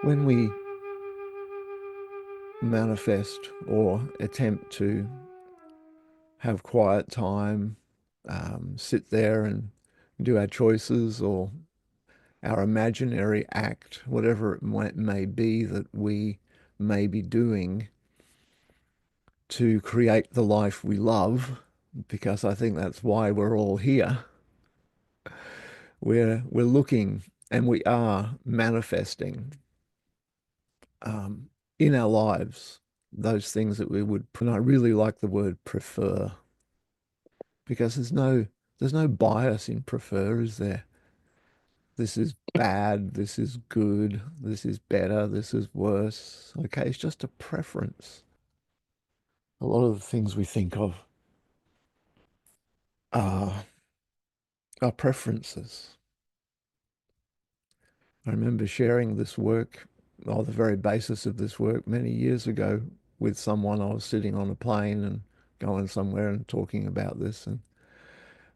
When we manifest or attempt to have quiet time, sit there and do our choices or our imaginary act, whatever it may be that we may be doing to create the life we love, because I think that's why we're all here. We're looking and we are manifesting um, in our lives those things that we would, and I really like the word prefer, because there's no bias in prefer, is there? This is bad, this is good, this is better, this is worse. Okay, it's just a preference. A lot of the things we think of are our preferences. I remember sharing this work, or the very basis of this work, many years ago with someone. I was sitting on a plane and going somewhere and talking about this, and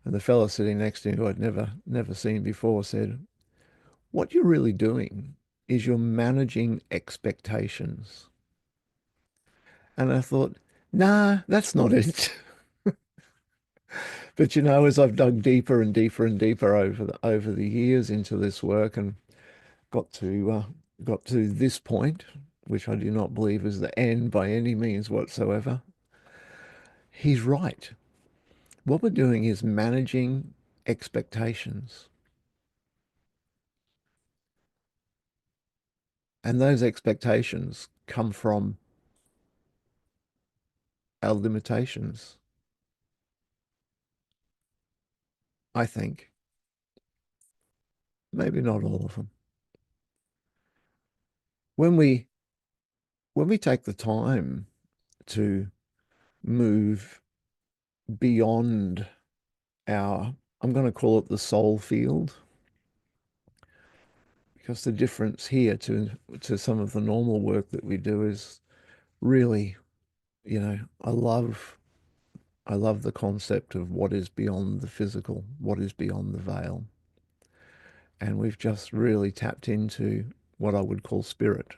the fellow sitting next to me, who I'd never seen before, said, "What you're really doing is you're managing expectations." And I thought, nah, that's not it. But as I've dug deeper and deeper and deeper over the years into this work and got to uh, got to this point, which I do not believe is the end by any means whatsoever, he's right. What we're doing is managing expectations. And those expectations come from our limitations, I think. Maybe not all of them. When we when we take the time to move beyond our, I'm going to call it the soul field, because the difference here to some of the normal work that we do is really, I love the concept of what is beyond the physical, what is beyond the veil. And we've just really tapped into what I would call spirit.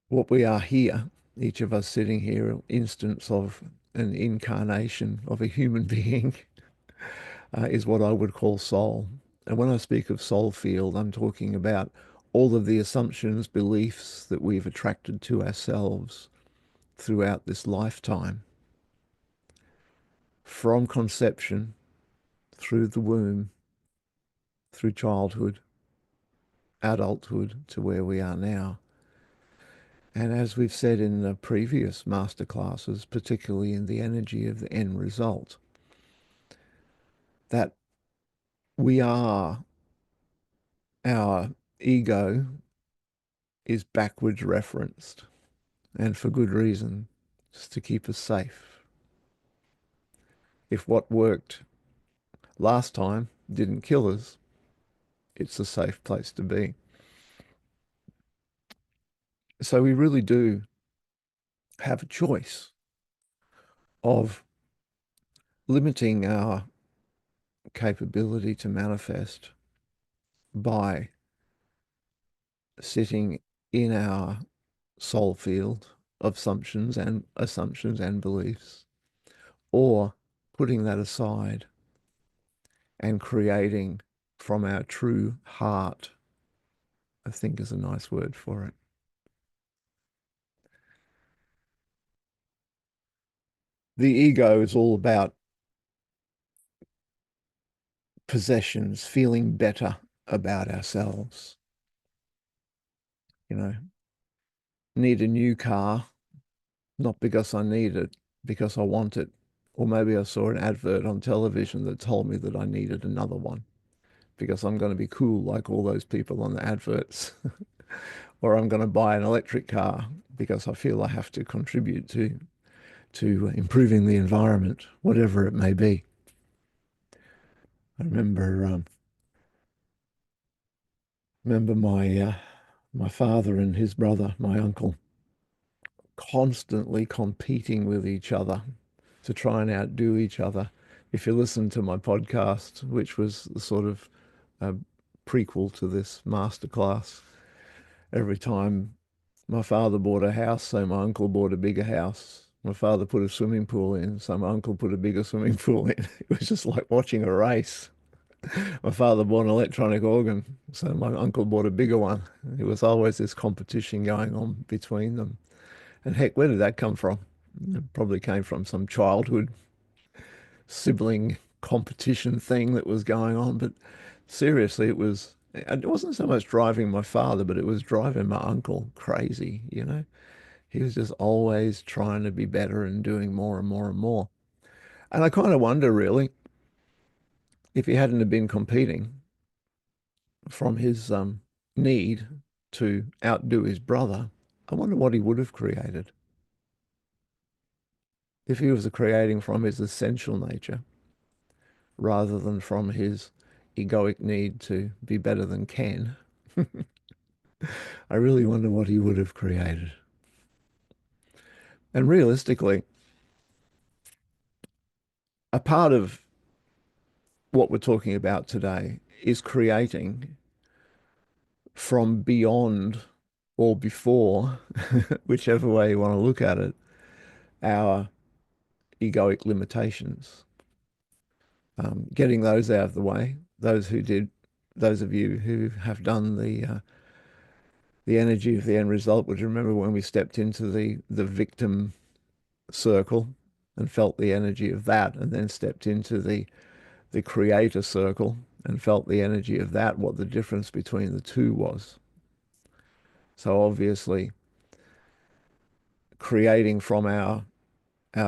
What we are here, each of us sitting here, an instance of an incarnation of a human being, is what I would call soul. And when I speak of soul field, I'm talking about all of the assumptions, beliefs that we've attracted to ourselves throughout this lifetime, from conception, through the womb, through childhood, adulthood, to where we are now. And as we've said in the previous masterclasses, particularly in the energy of the end result, that we are, our ego is backwards referenced, and for good reason, just to keep us safe. If what worked last time didn't kill us, it's a safe place to be. So we really do have a choice of limiting our capability to manifest by sitting in our soul field of assumptions and beliefs, or putting that aside and creating from our true heart, I think is a nice word for it. The ego is all about possessions, feeling better about ourselves. You know, need a new car, not because I need it, because I want it. Or maybe I saw an advert on television that told me that I needed another one because I'm going to be cool like all those people on the adverts. Or I'm going to buy an electric car because I feel I have to contribute to improving the environment, whatever it may be. I remember my father and his brother, my uncle, constantly competing with each other to try and outdo each other. If you listen to my podcast, which was the sort of uh, prequel to this masterclass. Every time my father bought a house, so my uncle bought a bigger house. My father put a swimming pool in, so my uncle put a bigger swimming pool in. It was just like watching a race. My father bought an electronic organ, so my uncle bought a bigger one. It was always this competition going on between them. And heck, where did that come from? It probably came from some childhood sibling competition thing that was going on. But seriously, it wasn't so much driving my father, but it was driving my uncle crazy, you know? He was just always trying to be better and doing more and more and more. And I kind of wonder, really, if he hadn't have been competing from his need to outdo his brother, I wonder what he would have created if he was creating from his essential nature rather than from his egoic need to be better than Ken. I really wonder what he would have created. And realistically, a part of what we're talking about today is creating from beyond or before, whichever way you want to look at it, our egoic limitations. Getting those out of the way, those of you who have done the energy of the end result would remember when we stepped into the victim circle and felt the energy of that, and then stepped into the creator circle and felt the energy of that, what the difference between the two was. So obviously, creating from our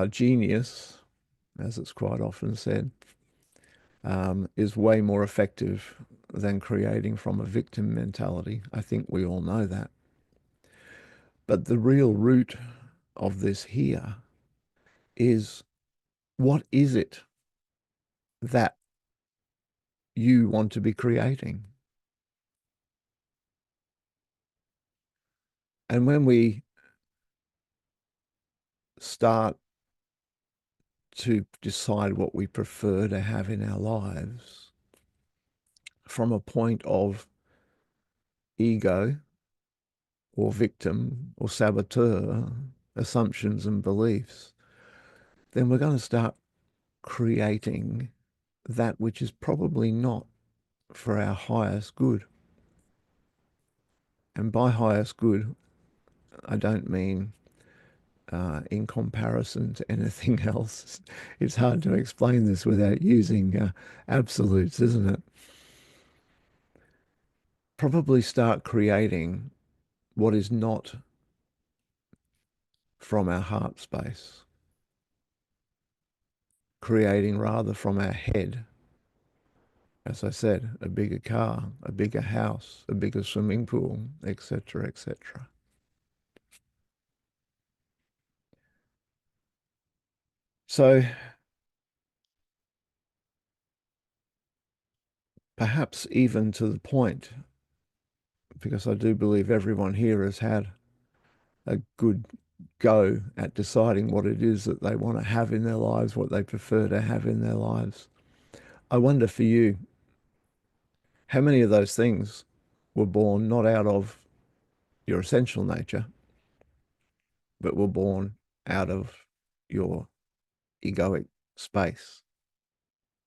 genius, as it's quite often said, is way more effective than creating from a victim mentality. I think we all know that. But the real root of this here is, what is it that you want to be creating? And when we start to decide what we prefer to have in our lives from a point of ego or victim or saboteur assumptions and beliefs, then we're going to start creating that which is probably not for our highest good. And by highest good, I don't mean in comparison to anything else. It's hard to explain this without using absolutes, isn't it? Probably start creating what is not from our heart space, creating rather from our head. As I said, a bigger car, a bigger house, a bigger swimming pool, etc., etc. So perhaps even to the point, because I do believe everyone here has had a good go at deciding what it is that they want to have in their lives, what they prefer to have in their lives. I wonder for you, how many of those things were born not out of your essential nature, but were born out of your egoic space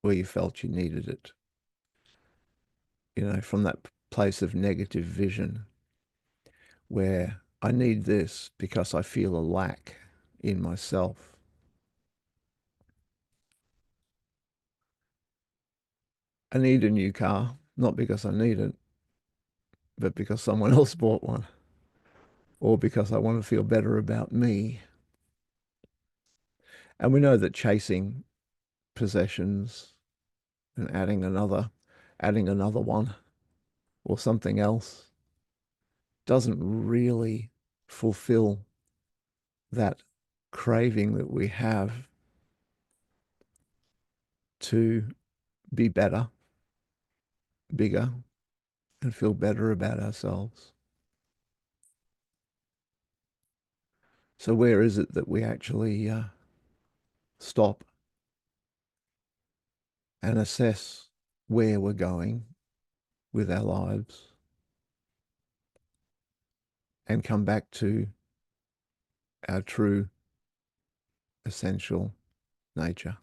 where you felt you needed it, from that place of negative vision where I need this because I feel a lack in myself. I need a new car, not because I need it, but because someone else bought one, or because I want to feel better about me. And we know that chasing possessions and adding another one or something else doesn't really fulfill that craving that we have to be better, bigger, and feel better about ourselves. So where is it that we actually stop and assess where we're going, with our lives and come back to our true essential nature.